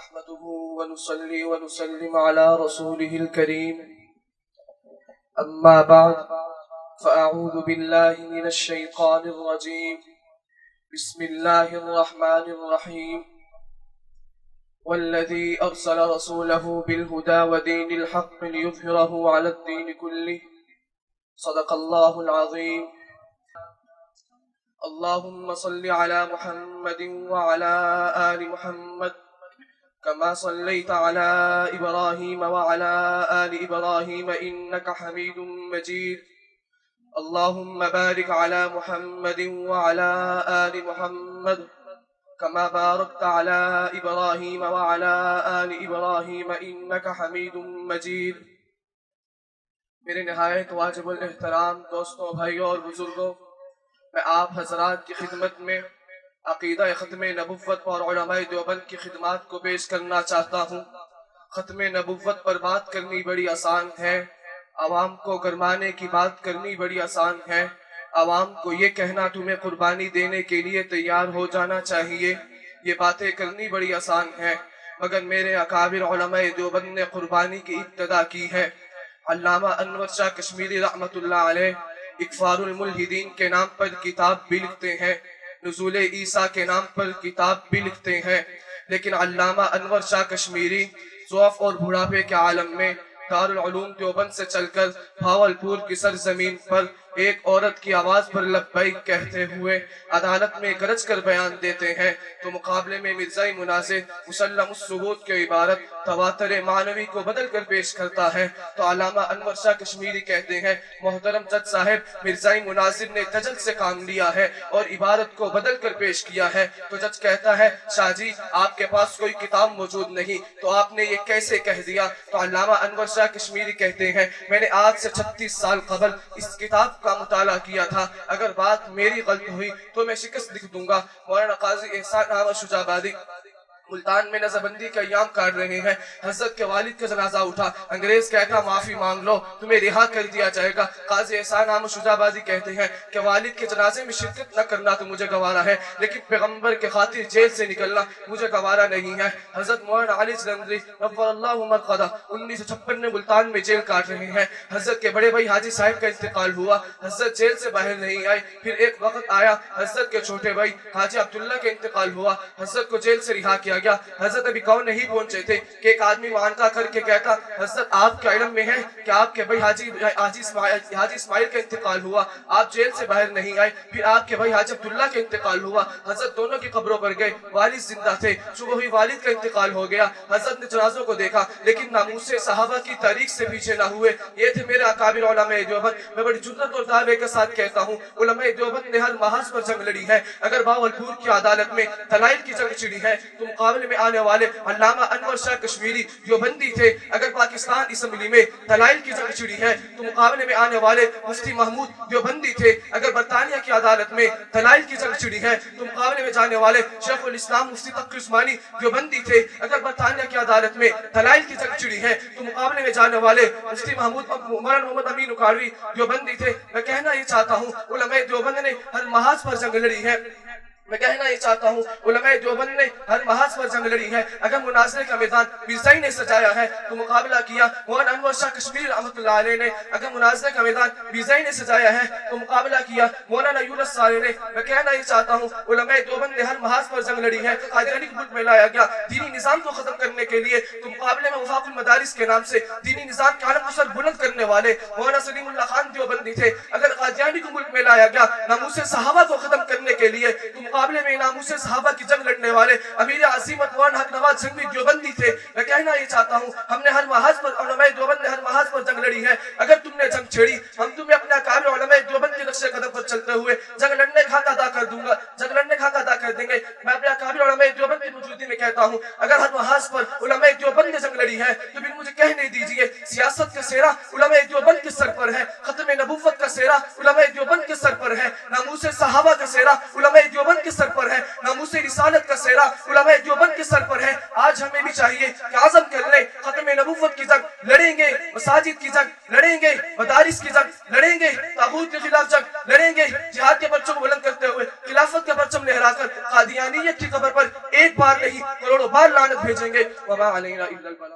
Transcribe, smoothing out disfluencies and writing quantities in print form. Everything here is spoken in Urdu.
نحمده ونصلي ونسلم على رسوله الكريم أما بعد فأعوذ بالله من الشيطان الرجيم بسم الله الرحمن الرحيم والذي أرسل رسوله بالهدى ودين الحق ليظهره على الدين كله صدق الله العظيم اللهم صل على محمد وعلى آل محمد كما صليت على إبراهيم وعلى آل إبراهيم إنك حميد مجيد اللهم بارك على محمد وعلى آل محمد كما باركت على إبراهيم وعلى آل إبراهيم إنك حميد مجيد میرے نہایت واجب الاحترام دوستوں، بھائیوں اور بزرگوں، میں آپ حضرات کی خدمت میں عقیدہ ختم نبوت اور علماء دیوبند کی خدمات کو پیش کرنا چاہتا ہوں۔ ختم نبوت پر بات کرنی بڑی آسان ہے، عوام کو گرمانے کی بات کرنی بڑی آسان ہے، عوام کو یہ کہنا تمہیں قربانی دینے کے لیے تیار ہو جانا چاہیے، یہ باتیں کرنی بڑی آسان ہے، مگر میرے اکابر علماء دیوبند نے قربانی کی ابتدا کی ہے۔ علامہ انور شاہ کشمیری رحمت اللہ علیہ اکفار الملحدین کے نام پر کتاب بھی لکھتے ہیں، نزول عیسیٰ کے نام پر کتاب بھی لکھتے ہیں، لیکن علامہ انور شاہ کشمیری ضعف اور بڑھاپے کے عالم میں دارالعلوم دیوبند سے چل کر بھاولپور کی سرزمین پر ایک عورت کی آواز پر لبیک کہتے ہوئے عدالت میں گرج کر بیان دیتے ہیں، تو مقابلے میں مرزائی مناظر مسلم الثبوت کے عبارت تواتر معنوی کو بدل کر پیش کرتا ہے، تو علامہ انور شاہ کشمیری کہتے ہیں محترم جج صاحب مرزائی مناظر نے تجل سے کام لیا ہے اور عبارت کو بدل کر پیش کیا ہے، تو جج کہتا ہے شاہ جی آپ کے پاس کوئی کتاب موجود نہیں تو آپ نے یہ کیسے کہہ دیا؟ تو علامہ انور شاہ کشمیری کہتے ہیں میں نے آج سے 36 سال قبل اس کتاب کا مطالعہ کیا تھا، اگر بات میری غلط ہوئی تو میں شکست لکھ دوں گا۔ مولانا قاضی احسان احمد شجاع آبادی ملتان میں نظر بندی کا ایام کاٹ رہے ہیں، حضرت کے والد کا جنازہ اٹھا، انگریز کہتا معافی مانگ لو تمہیں رہا کر دیا جائے گا۔ قاضی احسان احمد شجاع آبادی کہتے ہیں کہ والد کے جنازے میں شرکت نہ کرنا تو مجھے گوارا ہے، لیکن پیغمبر کے خاطر جیل سے نکلنا مجھے گوارا نہیں ہے۔ حضرت مولانا علی جلندری نور اللہ مرقدہ 1956 میں ملتان میں جیل کاٹ رہے ہیں، حضرت کے بڑے بھائی حاجی صاحب کا انتقال ہوا، حضرت جیل سے باہر نہیں آئے، پھر ایک وقت آیا حضرت کے چھوٹے بھائی حاجی عبداللہ کے انتقال ہوا، حضرت کو جیل سے رہا کیا گیا۔ حضرت ابھی گاؤں نہیں پہنچے تھے کہ ایک آدمی معانقہ کر کے کہتا حضرت آپ کے علم میں ہے کہ آپ کے بھائی حاجی اسماعیل کا انتقال ہوا، آپ جیل سے باہر نہیں آئے، پھر آپ کے بھائی حاجی عبداللہ کا انتقال ہوا، حضرت دونوں کی قبروں پر گئے، والد زندہ تھے، صبح ہوئی والد کا انتقال ہو گیا، حضرت نے جنازوں کو دیکھا لیکن ناموس صحابہ کی تاریخ سے پیچھے نہ ہوئے۔ یہ تھے میرے اکابر علماء دیوبند۔ میں بڑی جرات اور دعوے کے ساتھ کہتا ہوں علماء دیوبند نے ہر محاذ پر جنگ لڑی ہے، اگر بھاولپور کی عدالت میں دلائل کی جنگ چھڑی ہے تو مقابلے میں آنے والے علامہ انور شاہ کشمیری دیوبندی تھے، اگر پاکستان اسمبلی میں دلائل کی جنگ چھڑی ہے تو مقابلے میں آنے والے مفتی محمود دیوبندی تھے، اگر برطانیہ کی عدالت میں دلائل کی جنگ چھڑی ہے تو مقابلے میں جانے والے شیخ الاسلام مفتی تقی عثمانی دیوبندی تھے، اگر برطانیہ کی عدالت میں دلائل کی جنگ چھڑی ہے تو مقابلے میں جانے والے مفتی مولانا محمد امین اکاڑوی دیوبندی تھے۔ میں کہنا یہ چاہتا ہوں علماء دیوبند نے ہر محاذ پر جنگ لڑی ہے، میں کہنا یہ چاہتا ہوں علماء دیوبند نے ہر محاذ پر جنگ لڑی ہے، اگر مناظرے کا میدان مرزائی نے سجایا ہے تو مقابلہ کیا مولانا انور شاہ کشمیری رحمت اللہ علیہ نے، اگر مناظرے کا میدان مرزائی نے سجایا ہے تو مقابلہ کیا مولانا یونس صالح نے۔ میں کہنا یہ چاہتا ہوں علماء دیوبند نے ہر محاذ پر جنگ لڑی ہے، قادیانی کو ملک میں لایا گیا دینی نظام کو ختم کرنے کے لیے، تو مقابلے میں وفاق المدارس کے نام سے دینی نظام کے عالم کو سر بلند کرنے والے مولانا سلیم اللہ خان دیوبندی تھے، اگر قادیانی کو ملک میں لایا گیا ناموس صحابہ کو ختم کرنے کے لیے تو مقابلے میں ناموس صحابہ کی جنگ لڑنے والے امیر عظیمت مولانا حق نواز جنگی دیوبندی تھے۔ میں کہنا یہ چاہتا ہوں ہم نے ہر محاذ پر علماء دیوبند نے ہر محاذ پر جنگ لڑی ہے، اگر تم نے جنگ چھیڑی ہم تمہیں اپنے اکابر علماء دیوبند کے نقش قدم پر چلتے ہوئے جنگ لڑنے کا حق ادا کر دوں گا، جنگ لڑنے کا حق ادا کر دیں گے۔ میں اپنے اکابر علماء دیوبند کی موجودگی میں کہتا ہوں اگر ہر محاذ پر علماء دیوبند نے جنگ لڑی ہے تو پھر مجھے کہنے دیجئے سیاست کا سیرا علماء دیوبند کے سر پر ہے، ختم نبوت کا سیرا علماء دیوبند کے سر پر ہے، ناموس صحابہ کا سیرا علماء دیوبند کے سر پر ہے، ناموس رسالت کا سیرا علماء دیوبند کے سر پر ہے۔ آج ہمیں بھی چاہیے کہ عزم کر لیں، ختم نبوت کی جنگ لڑیں گے، مساجد کی جنگ لڑیں گے، مدارس کی جنگ لڑیں گے، طاغوت کے خلاف جنگ لڑیں گے، جہاد کے پرچم بلند کرتے ہوئے خلافت کا پرچم لہرا کر قادیانیت کی قبر پر ایک بار نہیں کروڑوں بار لعنت بھیجیں گے وما علینا الا البلاغ